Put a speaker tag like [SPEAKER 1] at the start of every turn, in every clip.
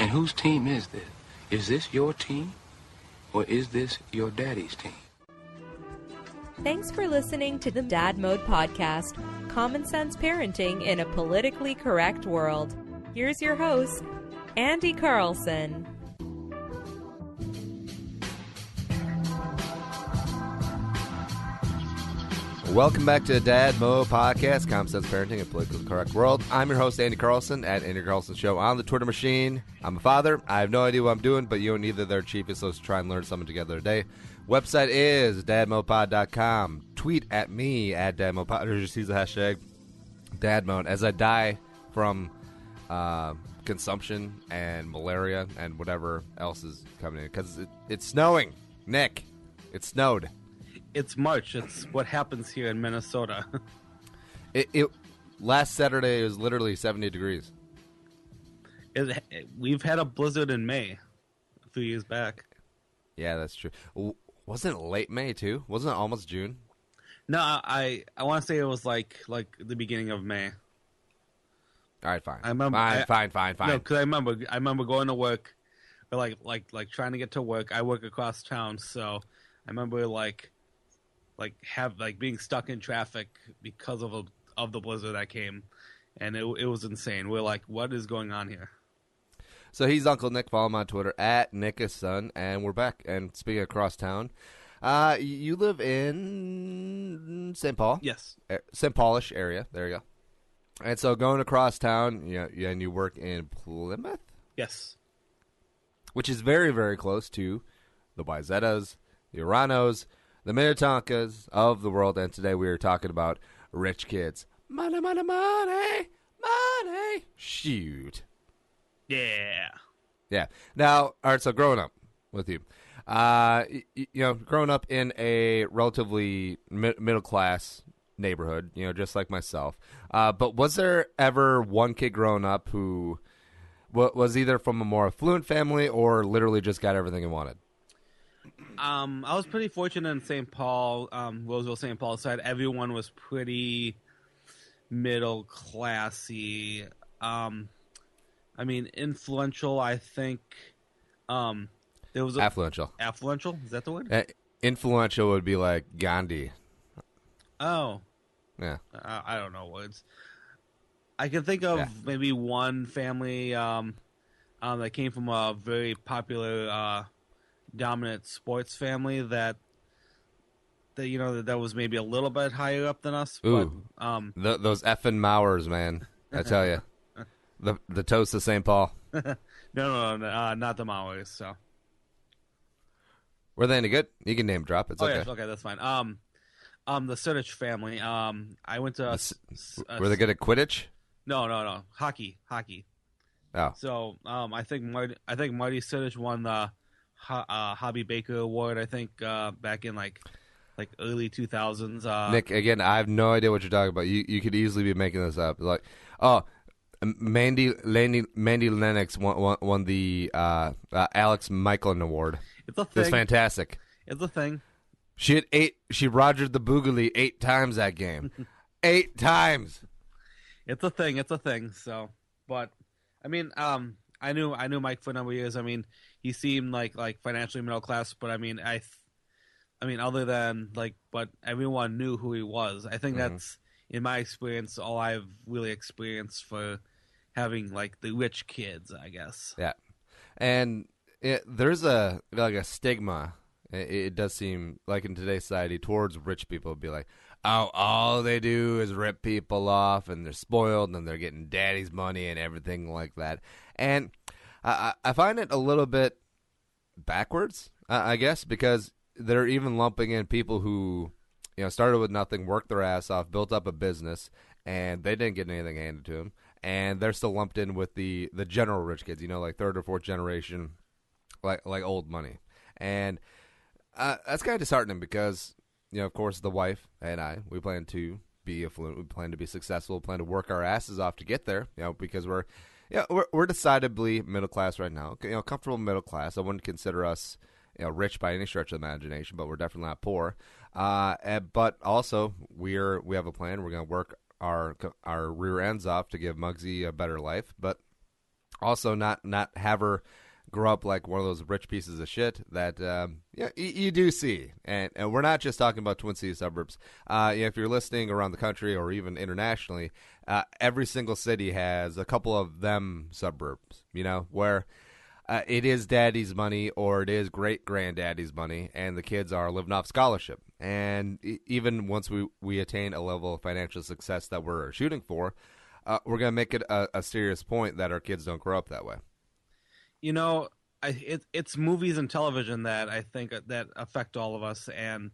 [SPEAKER 1] And whose team is this? Is this your team, or is this your daddy's team?
[SPEAKER 2] Thanks for listening to the Dad Mode Podcast, common sense parenting in a politically correct world. Here's your host, Andy Carlson.
[SPEAKER 3] Welcome back to the Dad Mode Podcast, common sense parenting in a politically correct world. I'm your host, Andy Carlson, at Andy Carlson Show on the Twitter machine. I'm a father. I have no idea what I'm doing, but you and neither they're cheapest, so let's try and learn something together today. Website is dadmodepod.com. Tweet at me at dadmodepod, or just use the hashtag dadmode as I die from consumption and malaria and whatever else is coming in. Because it's snowing, Nick. It snowed.
[SPEAKER 4] It's March. It's what happens here in Minnesota.
[SPEAKER 3] It last Saturday it was literally 70 degrees.
[SPEAKER 4] We've had a blizzard in May, a few years back.
[SPEAKER 3] Yeah, that's true. Wasn't it late May too? Wasn't it almost June?
[SPEAKER 4] No, I want to say it was like the beginning of May.
[SPEAKER 3] All right, fine.
[SPEAKER 4] I remember.
[SPEAKER 3] Fine.
[SPEAKER 4] No, because I remember going to work, or like trying to get to work. I work across town, so I remember being stuck in traffic because of the blizzard that came, and it was insane. We're like, what is going on here?
[SPEAKER 3] So he's Uncle Nick. Follow him on Twitter at Nickison, and we're back. And speaking of across town, you live in St. Paul?
[SPEAKER 4] Yes,
[SPEAKER 3] St. Paulish area. There you go. And so going across town, and you work in Plymouth?
[SPEAKER 4] Yes,
[SPEAKER 3] which is very, very close to the Wyzettas, the Oranos, the Minnetonkas of the world, and today we are talking about rich kids. Money, money, money, money. Shoot.
[SPEAKER 4] Yeah.
[SPEAKER 3] Yeah. Now, all right, so growing up with you, growing up in a relatively middle-class neighborhood, just like myself, but was there ever one kid growing up who was either from a more affluent family or literally just got everything he wanted?
[SPEAKER 4] I was pretty fortunate in St. Paul, Roseville, St. Paul side. Everyone was pretty middle classy. Influential. I think there was
[SPEAKER 3] affluential.
[SPEAKER 4] Affluential, is that the word?
[SPEAKER 3] Influential would be like Gandhi.
[SPEAKER 4] Oh,
[SPEAKER 3] yeah.
[SPEAKER 4] I don't know words. I can think of maybe one family that came from a very popular. Dominant sports family that was maybe a little bit higher up than us.
[SPEAKER 3] Ooh,
[SPEAKER 4] but,
[SPEAKER 3] those effing Mowers, man! I tell you, the toast of St. Paul.
[SPEAKER 4] No, not the Mowers. So,
[SPEAKER 3] were they any good? You can name drop. It's okay.
[SPEAKER 4] Yes, okay, that's fine. The Surdich family. I went to.
[SPEAKER 3] Were they good at Quidditch?
[SPEAKER 4] No, hockey.
[SPEAKER 3] Oh,
[SPEAKER 4] so I think Marty Surdich won the Hobby Baker Award, I think, back in like early 2000s.
[SPEAKER 3] Nick, again, I have no idea what you're talking about. You could easily be making this up. Like, Mandy Lennox won the Alex Michelin Award.
[SPEAKER 4] It's a thing.
[SPEAKER 3] It's fantastic.
[SPEAKER 4] It's a thing.
[SPEAKER 3] She rogered the Boogaloo 8 times that game. 8 times.
[SPEAKER 4] It's a thing. So, but I mean, I knew Mike for a number of years. I mean, he seemed like financially middle class, but I mean, other than but everyone knew who he was. I think that's, in my experience, all I've really experienced for having the rich kids, I guess.
[SPEAKER 3] Yeah, and there's a stigma. It does seem like in today's society towards rich people, it'd be like, oh, all they do is rip people off, and they're spoiled, and they're getting daddy's money and everything like that. And I find it a little bit backwards, I guess, because they're even lumping in people who, started with nothing, worked their ass off, built up a business, and they didn't get anything handed to them, and they're still lumped in with the general rich kids, like third or fourth generation, like old money. And that's kind of disheartening because, of course, the wife and I, we plan to be affluent, we plan to be successful, we plan to work our asses off to get there, because we're decidedly middle class right now, comfortable middle class. I wouldn't consider us, rich by any stretch of the imagination, but we're definitely not poor. But also we have a plan. We're going to work our rear ends off to give Muggsy a better life. But Also, not have her grow up like one of those rich pieces of shit that you do see. And we're not just talking about Twin Cities suburbs. If you're listening around the country or even internationally, every single city has a couple of them suburbs, where it is daddy's money or it is great-granddaddy's money, and the kids are living off scholarship. And even once we attain a level of financial success that we're shooting for, we're going to make it a serious point that our kids don't grow up that way.
[SPEAKER 4] It's movies and television that I think that affect all of us, and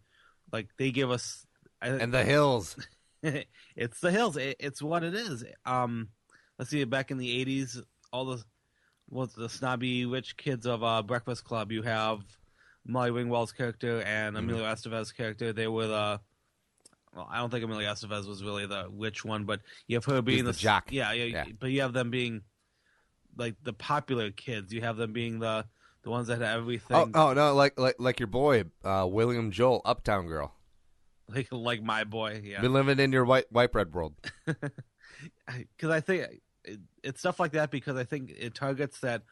[SPEAKER 4] like they give us
[SPEAKER 3] and the hills.
[SPEAKER 4] It's the hills. It's what it is. Let's see. Back in the '80s, all the snobby rich kids of Breakfast Club. You have Molly Ringwald's character and Emilio Estevez's character. They were the. Well, I don't think Emilio Estevez was really the rich one, but you have her being
[SPEAKER 3] the jock.
[SPEAKER 4] Yeah. But you have them being like the popular kids. You have them being the ones that have everything.
[SPEAKER 3] Oh no, like your boy William Joel, Uptown Girl.
[SPEAKER 4] Like my boy, yeah.
[SPEAKER 3] Been living in your white bread world.
[SPEAKER 4] Because I think it's stuff like that. Because I think it targets that,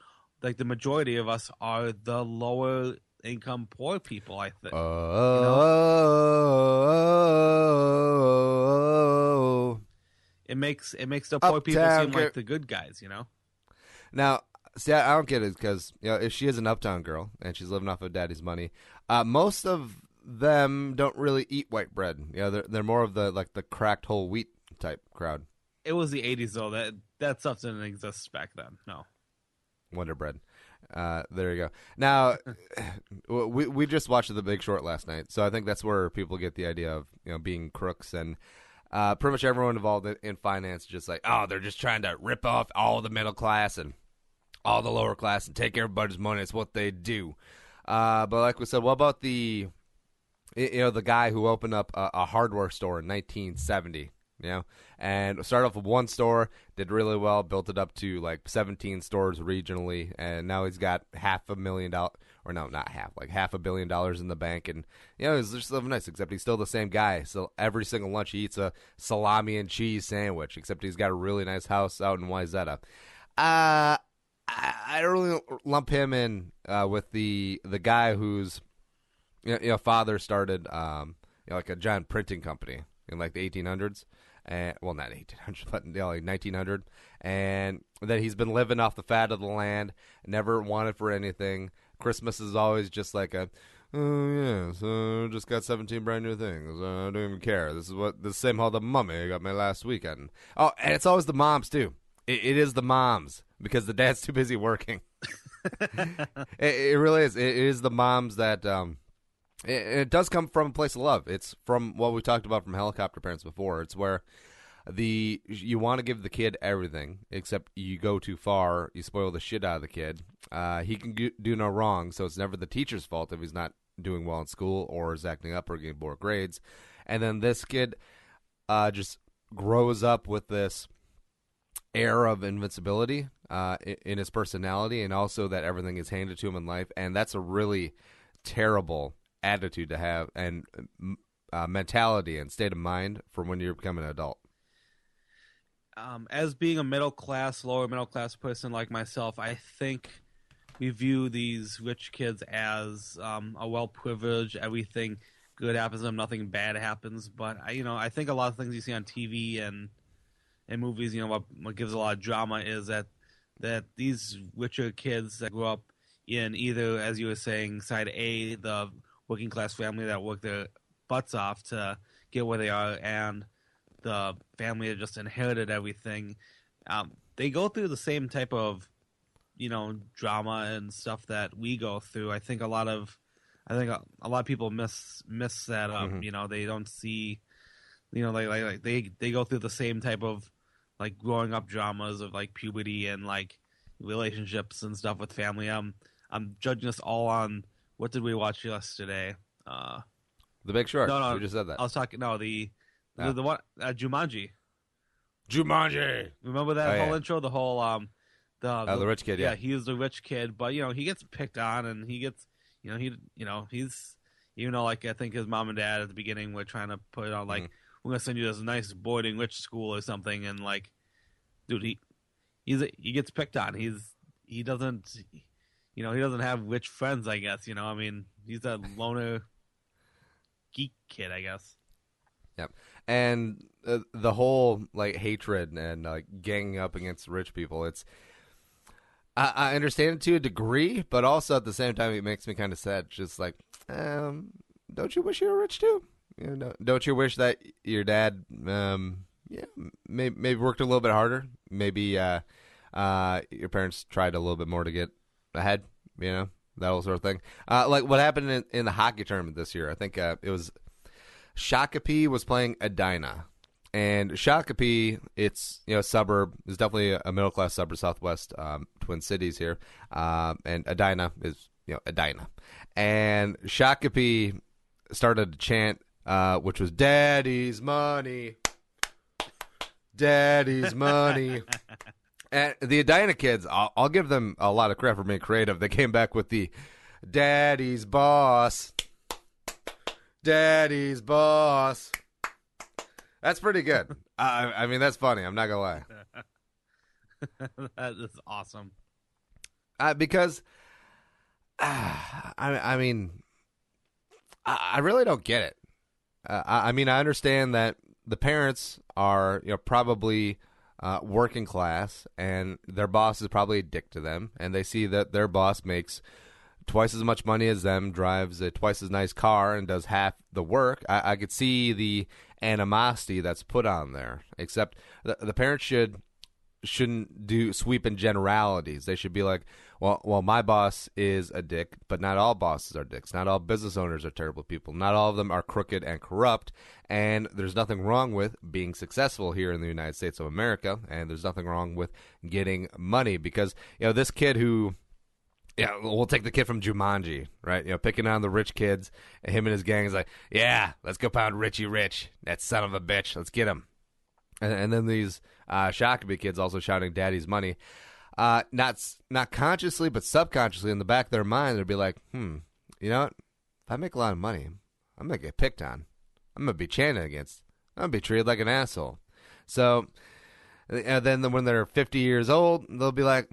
[SPEAKER 4] like the majority of us are the lower income poor people. I think. It makes the poor people seem like the good guys.
[SPEAKER 3] Now, see, I don't get it because if she is an uptown girl and she's living off of daddy's money, most of them don't really eat white bread. They're more of the cracked whole wheat type crowd.
[SPEAKER 4] It was the '80s though. That stuff didn't exist back then. No.
[SPEAKER 3] Wonder bread. There you go. Now, we just watched The Big Short last night, so I think that's where people get the idea of being crooks, and pretty much everyone involved in finance just like, oh, they're just trying to rip off all the middle class and all the lower class and take everybody's money. It's what they do. But like we said, what about the guy who opened up a hardware store in 1970? And started off with one store, did really well, built it up to like 17 stores regionally, and now he's got $500 million, or no, not half, like $500 million in the bank, and he's just living nice. Except he's still the same guy. So every single lunch he eats a salami and cheese sandwich. Except he's got a really nice house out in Wayzata. I don't really lump him in with the guy whose father started like a giant printing company in like the 1800s. Well, not 1800, but like 1900, and that he's been living off the fat of the land, never wanted for anything. Christmas is always just like so just got 17 brand new things. I don't even care. This is the same how the mummy got me last weekend. Oh, and it's always the moms too. It is the moms because the dad's too busy working. It really is. It is the moms that. It does come from a place of love. It's from what we talked about from helicopter parents before. It's where you want to give the kid everything, except you go too far, you spoil the shit out of the kid. He can do no wrong, so it's never the teacher's fault if he's not doing well in school or is acting up or getting poor grades. And then this kid just grows up with this air of invincibility in his personality, and also that everything is handed to him in life. And that's a really terrible attitude to have, and mentality and state of mind for when you become an adult.
[SPEAKER 4] As being a lower middle class person like myself, I think we view these rich kids as a well-privileged, everything good happens to them, nothing bad happens. But I think a lot of things you see on TV and movies, what gives a lot of drama is that these richer kids that grow up in either, as you were saying, side A, the working class family that worked their butts off to get where they are, and the family that just inherited everything. They go through the same type of, drama and stuff that we go through. I think a lot of people miss that up.
[SPEAKER 3] Mm-hmm.
[SPEAKER 4] They don't see, they go through the same type of like growing up dramas of like puberty and like relationships and stuff with family. I'm judging us all on. What did we watch yesterday?
[SPEAKER 3] The Big Short.
[SPEAKER 4] No,
[SPEAKER 3] we just said that.
[SPEAKER 4] I was talking. No, the one Jumanji.
[SPEAKER 3] Jumanji.
[SPEAKER 4] Remember that whole intro? The whole
[SPEAKER 3] the rich kid. Yeah,
[SPEAKER 4] he's the rich kid, but he gets picked on, and he gets he's like I think his mom and dad at the beginning were trying to put it on like we're gonna send you to this nice boarding rich school or something, and like dude he he gets picked on. He doesn't he doesn't have rich friends, I guess. I mean, he's a loner geek kid, I guess.
[SPEAKER 3] Yep. And the whole like hatred and ganging up against rich people, it's I understand it to a degree, but also at the same time it makes me kind of sad. Just like, don't you wish you were rich too? Don't you wish that your dad maybe worked a little bit harder? Maybe your parents tried a little bit more to get ahead, that whole sort of thing. Like what happened in the hockey tournament this year. I think it was Shakopee was playing Edina. And Shakopee, it's a suburb. It's definitely a middle class suburb, southwest Twin Cities here. And Edina is Edina. And Shakopee started to chant, which was "Daddy's money, Daddy's money." And the Edina kids, I'll give them a lot of credit for being creative. They came back with the "Daddy's boss, Daddy's boss." That's pretty good. I mean, that's funny. I'm not gonna lie.
[SPEAKER 4] That is awesome.
[SPEAKER 3] Because I mean, I really don't get it. I mean, I understand that the parents are probably working class, and their boss is probably a dick to them, and they see that their boss makes twice as much money as them, drives a twice as nice car, and does half the work. I could see the animosity that's put on there, except the parents shouldn't do sweep in generalities. They should be like, well, my boss is a dick, but not all bosses are dicks. Not all business owners are terrible people. Not all of them are crooked and corrupt, and there's nothing wrong with being successful here in the United States of America, and there's nothing wrong with getting money, because this kid who... Yeah, we'll take the kid from Jumanji, right? Picking on the rich kids. And him and his gang is like, yeah, let's go pound Richie Rich. That son of a bitch. Let's get him. And then these Shakopee kids also shouting "Daddy's money." Not consciously, but subconsciously in the back of their mind, they'd be like, you know what? If I make a lot of money, I'm going to get picked on. I'm going to be chanted against. I'm going to be treated like an asshole. So then when they're 50 years old, they'll be like,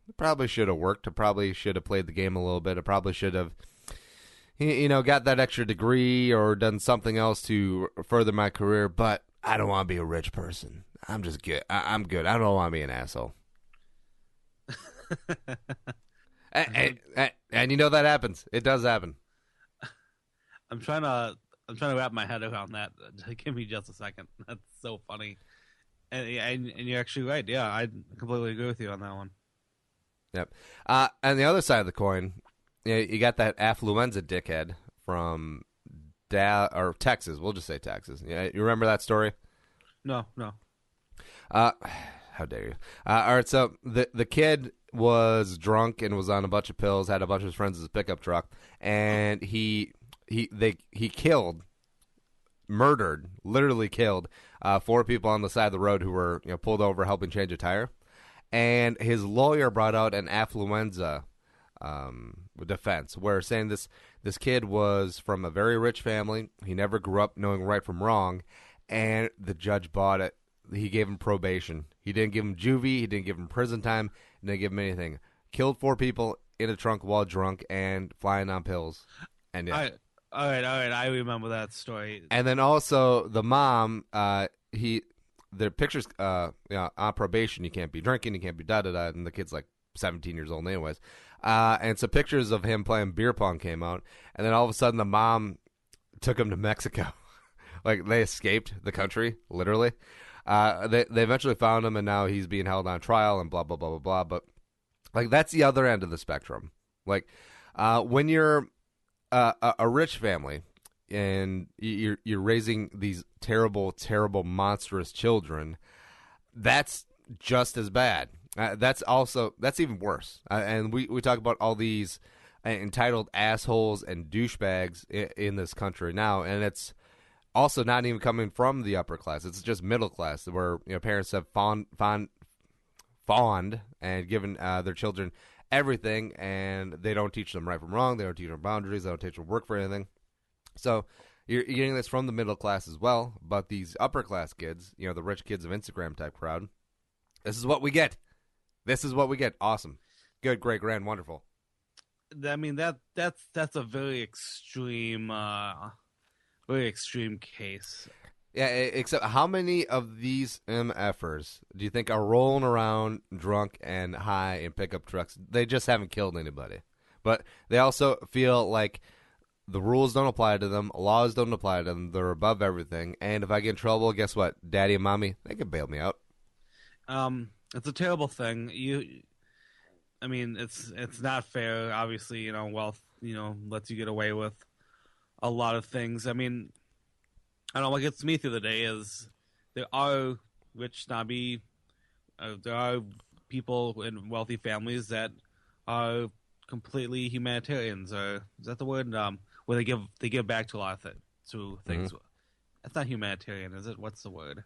[SPEAKER 3] I probably should have worked. I probably should have played the game a little bit. I probably should have, got that extra degree or done something else to further my career. But I don't want to be a rich person. I'm just good. I'm good. I don't want to be an asshole. and that happens. It does happen.
[SPEAKER 4] I'm trying to wrap my head around that. Give me just a second. That's so funny. And you're actually right. Yeah, I completely agree with you on that one.
[SPEAKER 3] Yep. On the other side of the coin, you got that Affluenza dickhead from Texas. We'll just say Texas. Yeah, you remember that story?
[SPEAKER 4] No.
[SPEAKER 3] How dare you? All right, so the kid was drunk and was on a bunch of pills, had a bunch of his friends in his pickup truck, and he literally killed 4 people on the side of the road who were pulled over helping change a tire. And his lawyer brought out an Affluenza defense, where saying this kid was from a very rich family. He never grew up knowing right from wrong, and the judge bought it. He gave him probation. He didn't give him juvie. He didn't give him prison time. He didn't give him anything. Killed 4 people in a trunk while drunk and flying on pills. And yeah.
[SPEAKER 4] All right. I remember that story.
[SPEAKER 3] And then also the mom, their pictures, on probation, you can't be drinking, you can't be da-da-da, and the kid's like 17 years old anyways. And so pictures of him playing beer pong came out, and then all of a sudden the mom took him to Mexico. Like, they escaped the country, literally. They eventually found him, and now he's being held on trial and blah, blah, blah, blah, blah. But, like, that's the other end of the spectrum. Like, when you're a rich family, and you're raising these terrible, terrible, monstrous children, that's just as bad. That's even worse. And we talk about all these entitled assholes and douchebags in this country now, and it's also not even coming from the upper class. It's just middle class, where parents have fawned and given their children everything, and they don't teach them right from wrong. They don't teach them boundaries. They don't teach them work for anything. So you're getting this from the middle class as well, but these upper class kids, the rich kids of Instagram type crowd, This is what we get. This is what we get. Awesome. Good, great, grand, wonderful.
[SPEAKER 4] I mean that's a very extreme case.
[SPEAKER 3] Yeah, except how many of these MFers do you think are rolling around drunk and high in pickup trucks? They just haven't killed anybody. But they also feel like the rules don't apply to them, laws don't apply to them, they're above everything, and if I get in trouble, guess what? Daddy and mommy, they can bail me out.
[SPEAKER 4] It's a terrible thing. I mean, it's not fair. Obviously, wealth, lets you get away with a lot of things. I mean, I don't know, what gets me through the day is there are rich, snobby, there are people in wealthy families that are completely humanitarians, or is that the word? Where they give back to a lot of things. Mm-hmm. That's not humanitarian, is it? What's the word?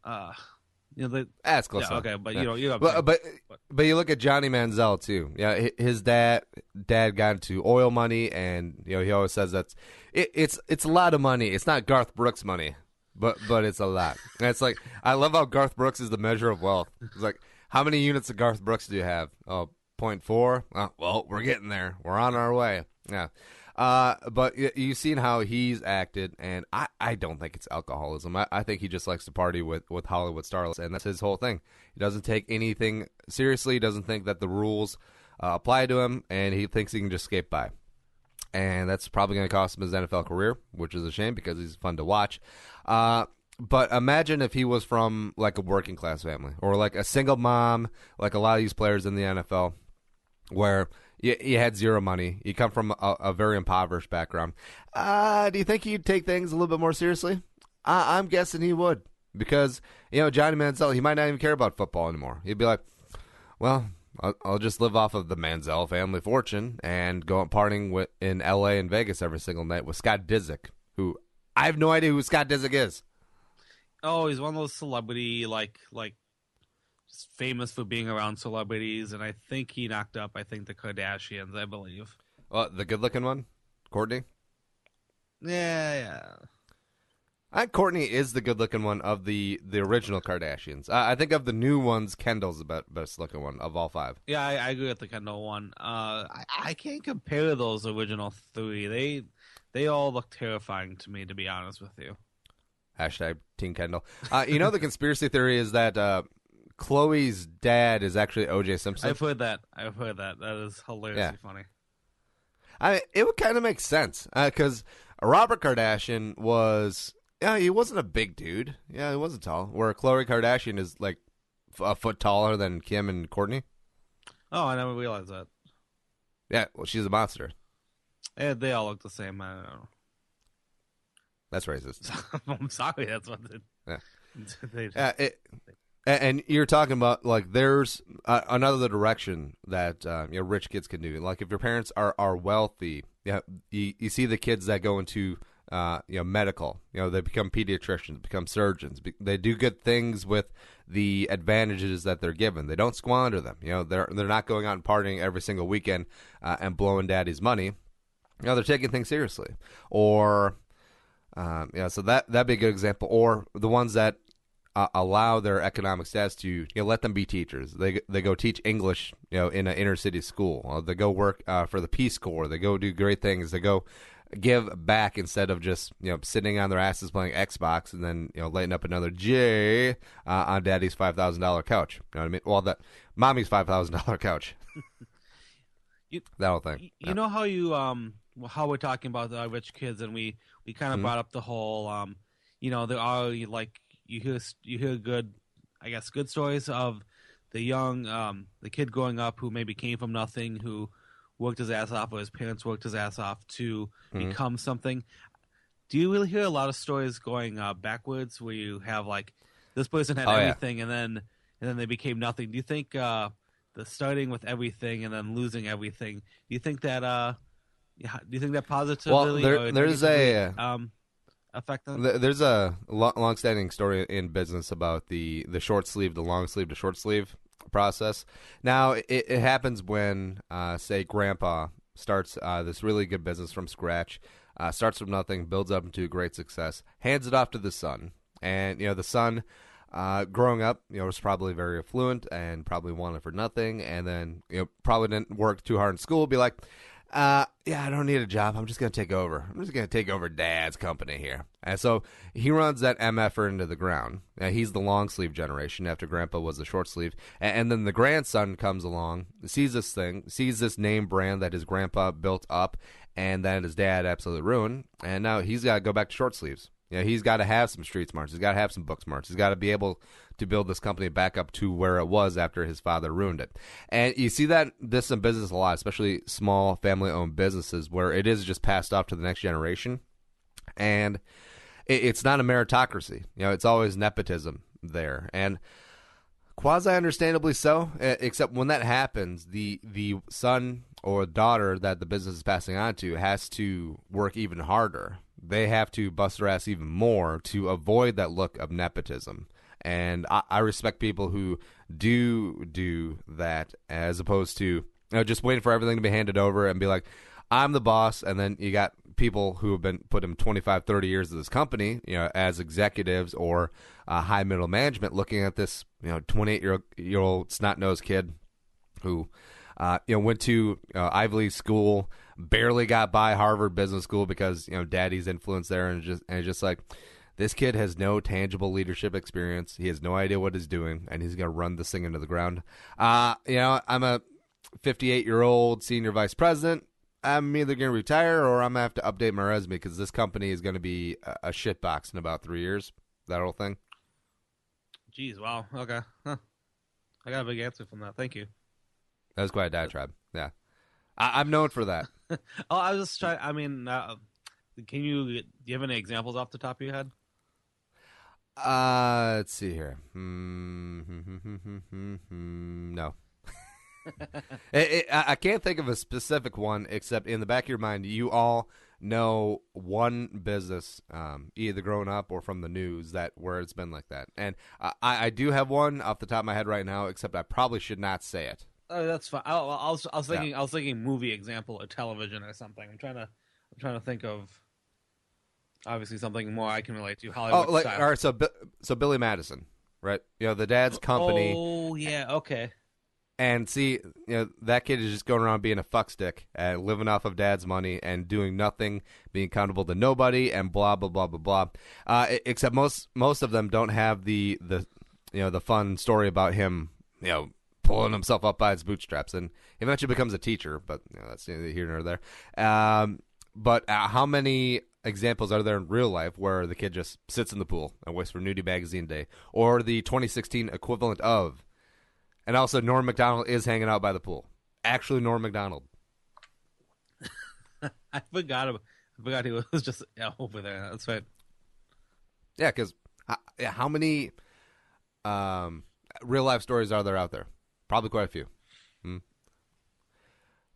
[SPEAKER 3] That's close.
[SPEAKER 4] Yeah, okay, but yeah.
[SPEAKER 3] But you look at Johnny Manziel too. Yeah, his dad got into oil money, and he always says it's a lot of money. It's not Garth Brooks money, but it's a lot. And it's like, I love how Garth Brooks is the measure of wealth. It's like, how many units of Garth Brooks do you have? Oh, 0.4? Well, we're getting there. We're on our way. Yeah. But you've seen how he's acted, and I don't think it's alcoholism. I think he just likes to party with Hollywood starlets, and that's his whole thing. He doesn't take anything seriously. He doesn't think that the rules apply to him, and he thinks he can just skate by. And that's probably going to cost him his NFL career, which is a shame because he's fun to watch. But imagine if he was from like a working class family or like a single mom, like a lot of these players in the NFL, where you had zero money. You come from a very impoverished background. Do you think he'd take things a little bit more seriously? I'm guessing he would, because Johnny Manziel, he might not even care about football anymore. He'd be like, well, I'll just live off of the Manziel family fortune and go out partying in L.A. and Vegas every single night with Scott Disick, who I have no idea who Scott Disick is.
[SPEAKER 4] Oh, he's one of those celebrity, like just famous for being around celebrities, and I think he knocked up, the Kardashians, I believe.
[SPEAKER 3] The good-looking one? Kourtney?
[SPEAKER 4] Yeah.
[SPEAKER 3] I think Kourtney is the good-looking one of the original Kardashians. I think of the new ones, Kendall's the best-looking one of all five.
[SPEAKER 4] Yeah, I agree with the Kendall one. I can't compare those original three. They all look terrifying to me, to be honest with you.
[SPEAKER 3] Hashtag Team Kendall. The conspiracy theory is that Chloe's dad is actually O.J. Simpson.
[SPEAKER 4] I've heard that. That is hilariously funny.
[SPEAKER 3] It would kind of make sense because Robert Kardashian was, he wasn't a big dude. Yeah, he wasn't tall. Where Khloe Kardashian is like a foot taller than Kim and Kourtney.
[SPEAKER 4] Oh, I never realized that.
[SPEAKER 3] Yeah, well, she's a monster.
[SPEAKER 4] Yeah, they all look the same. I don't know.
[SPEAKER 3] That's racist.
[SPEAKER 4] I'm sorry. That's what
[SPEAKER 3] and you're talking about, like, there's another direction that rich kids can do. Like, if your parents are wealthy, you see the kids that go into medical. They become pediatricians, become surgeons. They do good things with the advantages that they're given. They don't squander them. They're not going out and partying every single weekend and blowing daddy's money. They're taking things seriously. Or so that'd be a good example. Or the ones that allow their economic status to let them be teachers. They go teach English in an inner city school. They go work for the Peace Corps. They go do great things. They go give back instead of just sitting on their asses playing Xbox and then lighting up another J on daddy's $5,000 couch. You know what I mean? Well, that mommy's $5,000 couch. That whole thing.
[SPEAKER 4] You know how how we're talking about the rich kids, and we kind of brought up the whole there are like you hear good stories of the young the kid growing up who maybe came from nothing, who worked his ass off, or his parents worked his ass off to become something. Do you really hear a lot of stories going backwards, where you have like this person had everything and then they became nothing? Do you think the starting with everything and then losing everything, do you think that positively?
[SPEAKER 3] Well, there's a
[SPEAKER 4] affect them?
[SPEAKER 3] There's a long-standing story in business about the short sleeve, the long sleeve to short sleeve process. Now, it happens when, say, grandpa starts this really good business from scratch, starts from nothing, builds up into great success, hands it off to the son. And, the son growing up, was probably very affluent and probably wanted for nothing, and then probably didn't work too hard in school. Be like, yeah, I don't need a job. I'm just gonna take over. I'm just gonna take over Dad's company here. And so he runs that MFer into the ground. He's the long sleeve generation after Grandpa was the short sleeve, and then the grandson comes along, sees this name brand that his grandpa built up, and that his dad absolutely ruined, and now he's got to go back to short sleeves. He's got to have some street smarts. He's got to have some book smarts. He's got to be able to build this company back up to where it was after his father ruined it. And you see this in business a lot, especially small family-owned businesses where it is just passed off to the next generation. And it's not a meritocracy. It's always nepotism there. And quasi-understandably so, except when that happens, the son or daughter that the business is passing on to has to work even harder. They have to bust their ass even more to avoid that look of nepotism. And I respect people who do that as opposed to just waiting for everything to be handed over and be like, I'm the boss. And then you got people who have been put in 25, 30 years of this company, as executives or high middle management looking at this, 28-year-old snot-nosed kid who went to Ivy League school, barely got by Harvard Business School because daddy's influence there, and just like, this kid has no tangible leadership experience. He has no idea what he's doing, and he's gonna run this thing into the ground. I'm a 58-year-old senior vice president. I'm either gonna retire or I'm gonna have to update my resume because this company is gonna be a shitbox in about 3 years. That whole thing.
[SPEAKER 4] Jeez, wow. Okay, huh. I got a big answer from that. Thank you.
[SPEAKER 3] That was quite a diatribe. Yeah, I'm known for that.
[SPEAKER 4] Oh, I was just trying. I mean, do you have any examples off the top of your head?
[SPEAKER 3] Let's see here. No. I can't think of a specific one, except in the back of your mind, you all know one business, either growing up or from the news, where it's been like that. And I do have one off the top of my head right now, except I probably should not say it.
[SPEAKER 4] Oh, that's fine. I was thinking. Yeah. I was thinking movie example or television or something. I'm trying to think of obviously something more I can relate to. Hollywood style.
[SPEAKER 3] All right. So Billy Madison, right? The dad's company.
[SPEAKER 4] Oh yeah. Okay.
[SPEAKER 3] And see, that kid is just going around being a fuckstick and living off of dad's money and doing nothing, being accountable to nobody, and blah blah blah blah blah. Except most of them don't have the fun story about him, pulling himself up by his bootstraps, and eventually becomes a teacher, but that's neither here nor there. But how many examples are there in real life where the kid just sits in the pool and waits for Nudie Magazine Day, or the 2016 equivalent of, and also Norm Macdonald is hanging out by the pool. Actually, Norm Macdonald.
[SPEAKER 4] I forgot he was just over there. That's right.
[SPEAKER 3] Yeah, because how many real life stories are there out there? Probably quite a few.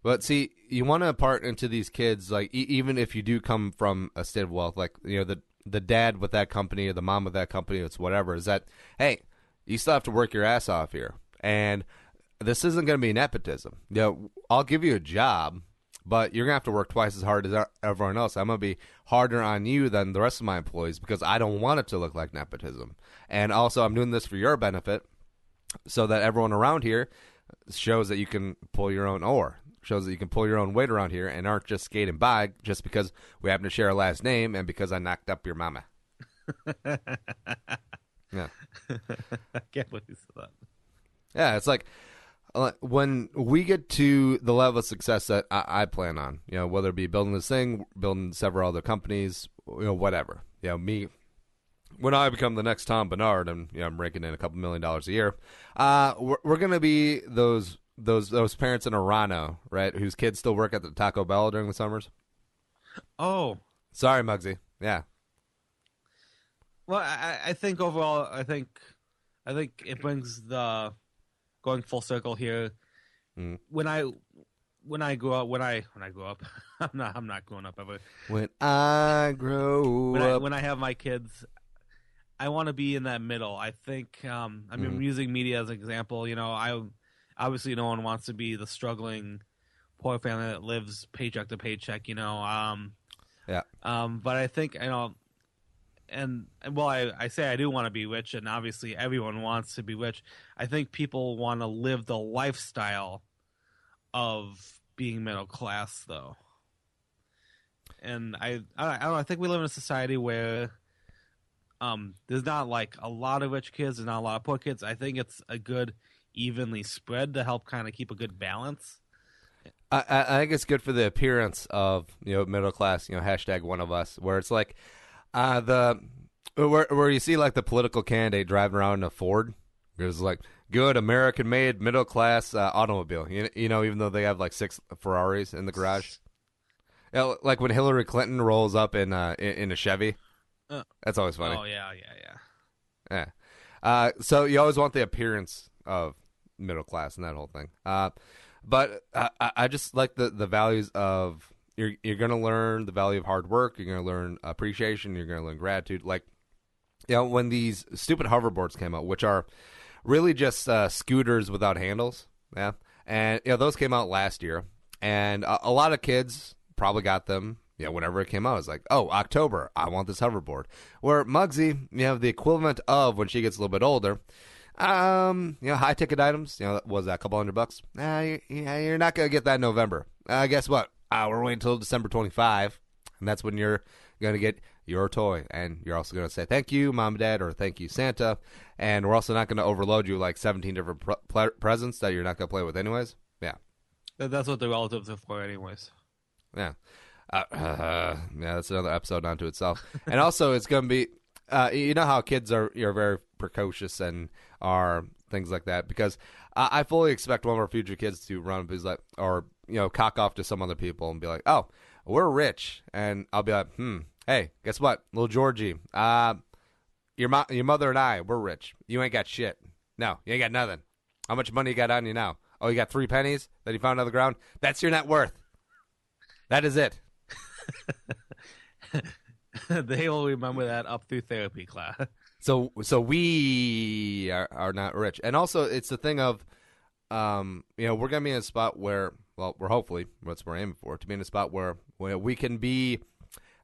[SPEAKER 3] But see, you want to impart into these kids, like, even if you do come from a state of wealth, like, the dad with that company or the mom with that company, it's whatever, is that, hey, you still have to work your ass off here. And this isn't going to be nepotism. I'll give you a job, but you're going to have to work twice as hard as everyone else. I'm going to be harder on you than the rest of my employees because I don't want it to look like nepotism. And also, I'm doing this for your benefit, so that everyone around here shows that you can pull your own oar, shows that you can pull your own weight around here and aren't just skating by just because we happen to share a last name and because I knocked up your mama. Yeah.
[SPEAKER 4] I can't believe you said that.
[SPEAKER 3] Yeah, it's like when we get to the level of success that I plan on, whether it be building this thing, building several other companies, whatever. Me, when I become the next Tom Bernard and I'm raking in a couple $1 million a year, we're gonna be those parents in Orano, right, whose kids still work at the Taco Bell during the summers.
[SPEAKER 4] Oh,
[SPEAKER 3] sorry, Muggsy. Yeah.
[SPEAKER 4] Well, I think overall, I think it brings the going full circle here. When I grow up, I'm not growing up ever.
[SPEAKER 3] When I grow up,
[SPEAKER 4] when I have my kids, I want to be in that middle. I think I'm using media as an example. I obviously no one wants to be the struggling poor family that lives paycheck to paycheck.
[SPEAKER 3] Yeah.
[SPEAKER 4] But I think well, I say I do want to be rich, and obviously everyone wants to be rich. I think people want to live the lifestyle of being middle class, though. And I don't know, I think we live in a society where there's not like a lot of rich kids, there's not a lot of poor kids. I think it's a good evenly spread to help kind of keep a good balance.
[SPEAKER 3] I think it's good for the appearance of middle class, hashtag one of us, where it's like where you see like the political candidate driving around in a Ford. It's like good American made middle class automobile. Even though they have like 6 Ferraris in the garage. Like when Hillary Clinton rolls up in a Chevy. That's always funny.
[SPEAKER 4] Oh yeah.
[SPEAKER 3] So you always want the appearance of middle class and that whole thing. But I just like the values of you're going to learn the value of hard work. You're going to learn appreciation. You're going to learn gratitude. Like, when these stupid hoverboards came out, which are really just scooters without handles. Yeah. And, those came out last year. And a lot of kids probably got them, whenever it came out. It's like, oh, October, I want this hoverboard. Where Muggsy, the equivalent of when she gets a little bit older, high ticket items, was that a couple $100? You're not going to get that in November. Guess what? We're waiting until December 25, and that's when you're going to get your toy. And you're also going to say, thank you, Mom and Dad, or thank you, Santa. And we're also not going to overload you like 17 different presents that you're not going to play with anyways. Yeah.
[SPEAKER 4] That's what the relatives are for anyways.
[SPEAKER 3] Yeah. That's another episode unto itself. And also, it's going to be, how kids you're very precocious and are things like that, because I fully expect one of our future kids to run up and like, or cock off to some other people and be like, oh, we're rich, and I'll be like, hey, guess what, little Georgie, your mother and I, we're rich. You ain't got shit. No, you ain't got nothing. How much money you got on you now? Oh, you got 3 pennies that you found on the ground? That's your net worth. That is it.
[SPEAKER 4] They will remember that up through therapy class.
[SPEAKER 3] So we are not rich. And also, it's the thing of, we're going to be in a spot where, well, we're hopefully, that's what we're aiming for, to be in a spot where we can be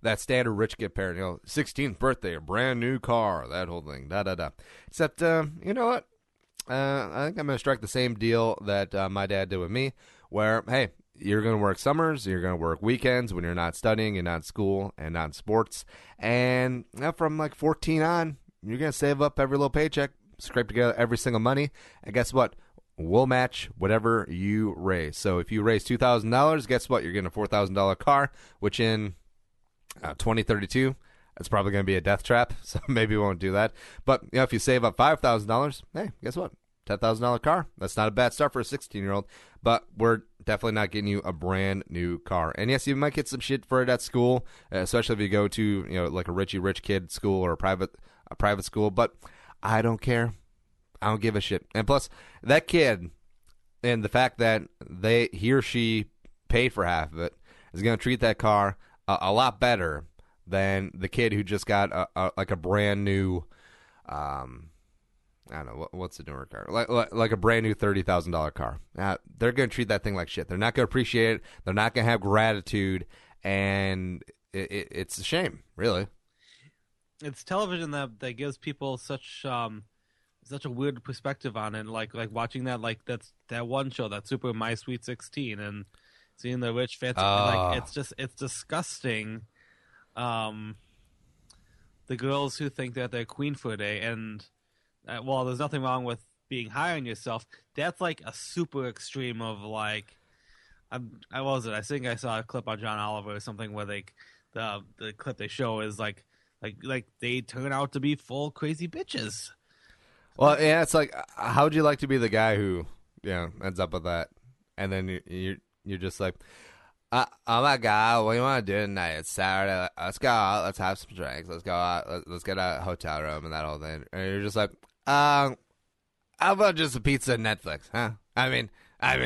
[SPEAKER 3] that standard rich kid parent, 16th birthday, a brand new car, that whole thing, da-da-da. Except, you know what? I think I'm going to strike the same deal that my dad did with me, where, hey, you're going to work summers, you're going to work weekends when you're not studying and not in school and not in sports. And from like 14 on, you're going to save up every little paycheck, scrape together every single money. And guess what? We'll match whatever you raise. So if you raise $2,000, guess what? You're getting a $4,000 car, which in 2032, it's probably going to be a death trap. So maybe we won't do that. But if you save up $5,000, hey, guess what? $10,000 car. That's not a bad start for a 16-year-old, but we're definitely not getting you a brand new car. And yes, you might get some shit for it at school, especially if you go to like a rich kid school or a private school. But I don't care. I don't give a shit. And plus, that kid and the fact that he or she paid for half of it is going to treat that car a lot better than the kid who just got a brand new. I don't know, what's the newer car? Like a brand new $30,000 car. They're going to treat that thing like shit. They're not going to appreciate it. They're not going to have gratitude. And it's a shame, really.
[SPEAKER 4] It's television that gives people such a weird perspective on it. Like watching that, like that one show, that Super My Sweet 16, and seeing the rich fancy, like it's disgusting. The girls who think that they're queen for a day, and well, there's nothing wrong with being high on yourself. That's like a super extreme of like, what was it? I think I saw a clip on John Oliver or something where the clip they show is like they turn out to be full crazy bitches.
[SPEAKER 3] Well, yeah, it's like, how would you like to be the guy who ends up with that, and then you're just like, oh my God, what do you want to do tonight? It's Saturday. Let's go out. Let's have some drinks. Let's go out. Let's get a hotel room and that whole thing. And you're just like, how about just a pizza and Netflix, huh? I mean,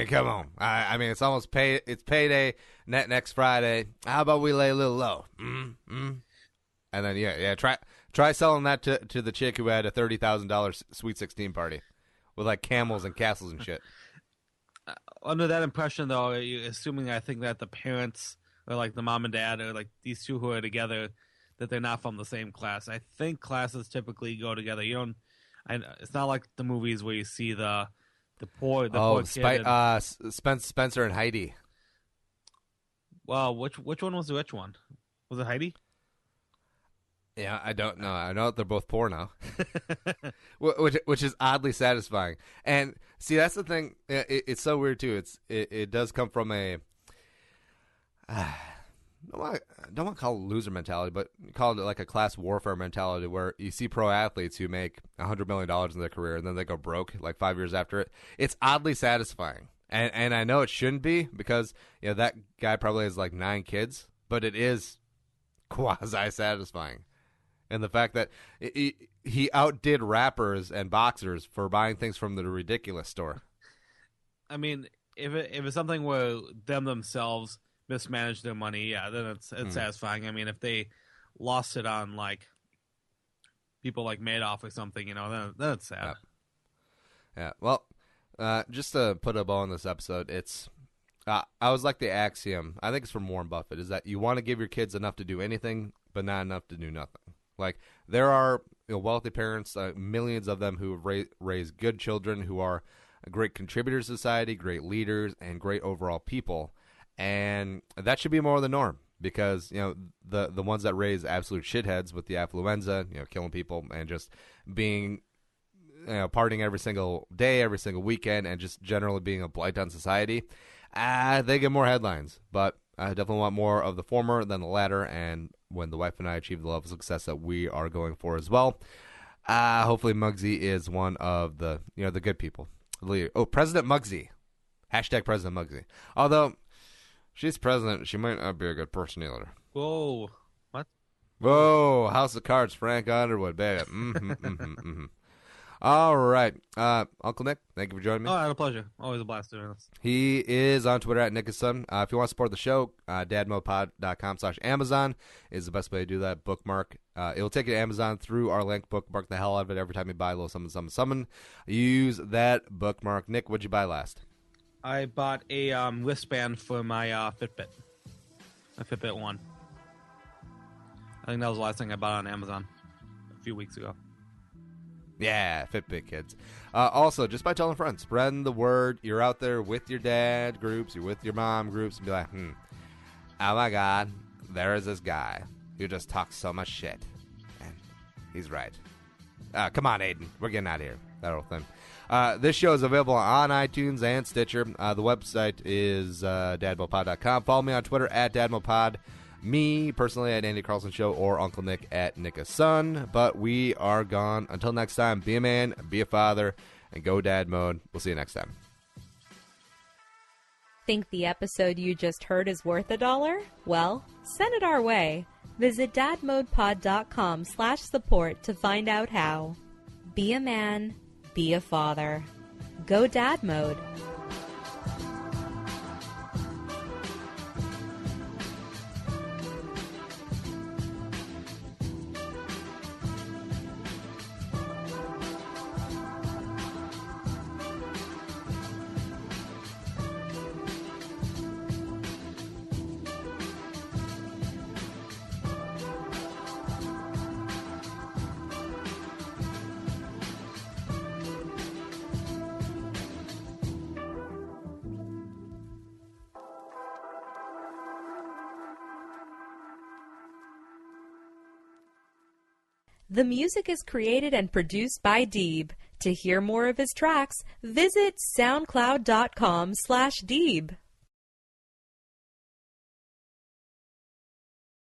[SPEAKER 3] come on. I mean, it's almost it's payday next Friday. How about we lay a little low? And then try selling that to the chick who had a $30,000 Sweet 16 party with like camels and castles and shit.
[SPEAKER 4] Under that impression, though, assuming I think that the parents or like the mom and dad or like these two who are together, that they're not from the same class. I think classes typically go together. You don't. It's not like the movies where you see the poor kid.
[SPEAKER 3] Spencer and Heidi.
[SPEAKER 4] Well, which one was which one? Was it Heidi?
[SPEAKER 3] Yeah, I don't know. I know that they're both poor now, which is oddly satisfying. And see, that's the thing. It's so weird too. It does come from a don't want to call it loser mentality, but call it like a class warfare mentality, where you see pro athletes who make $100 million in their career and then they go broke like 5 years after it. It's oddly satisfying, and I know it shouldn't be, because that guy probably has like 9 kids, but it is quasi satisfying. And the fact that he outdid rappers and boxers for buying things from the ridiculous store.
[SPEAKER 4] I mean, if it's something where them themselves mismanage their money, yeah, then it's satisfying. I mean, if they lost it on like people like Madoff or something, then it's sad.
[SPEAKER 3] Yeah. Well, just to put a bow on this episode, it's I was like the axiom. I think it's from Warren Buffett, is that you want to give your kids enough to do anything, but not enough to do nothing. Like, there are wealthy parents, millions of them, who have raised good children who are great contributors to society, great leaders, and great overall people. And that should be more the norm, because the ones that raise absolute shitheads with the affluenza, killing people and just being partying every single day, every single weekend, and just generally being a blight on society, they get more headlines. But I definitely want more of the former than the latter, and when the wife and I achieve the level of success that we are going for as well, hopefully Muggsy is one of the the good people. Oh, President Muggsy. Hashtag President Muggsy. Although she's president, she might not be a good person either.
[SPEAKER 4] Whoa. What?
[SPEAKER 3] Whoa. House of Cards, Frank Underwood, baby. All right. Uncle Nick, thank you for joining me.
[SPEAKER 4] Oh, I had a pleasure. Always a blast doing this.
[SPEAKER 3] He is on Twitter at @NickIsSon. If you want to support the show, dadmodepod.com/Amazon is the best way to do that. Bookmark. It will take you to Amazon through our link. Bookmark the hell out of it every time you buy a little something. Use that bookmark. Nick, what'd you buy last?
[SPEAKER 4] I bought a wristband for my Fitbit. My Fitbit 1. I think that was the last thing I bought on Amazon a few weeks ago.
[SPEAKER 3] Yeah, Fitbit kids. Also, just by telling friends, spreading the word. You're out there with your dad groups, you're with your mom groups, and be like, oh my God, there is this guy who just talks so much shit. And he's right. Come on, Aiden. We're getting out of here. That whole thing. This show is available on iTunes and Stitcher. The website is dadmopod.com. Follow me on Twitter at dadmopod. Me, personally, at Andy Carlson Show, or Uncle Nick at NickIsSon. But we are gone. Until next time, be a man, be a father, and go dad mode. We'll see you next time.
[SPEAKER 2] Think the episode you just heard is worth $1? Well, send it our way. Visit dadmodepod.com/support to find out how. Be a man, be a father. Go dad mode. The music is created and produced by Deeb. To hear more of his tracks, visit soundcloud.com/Deeb.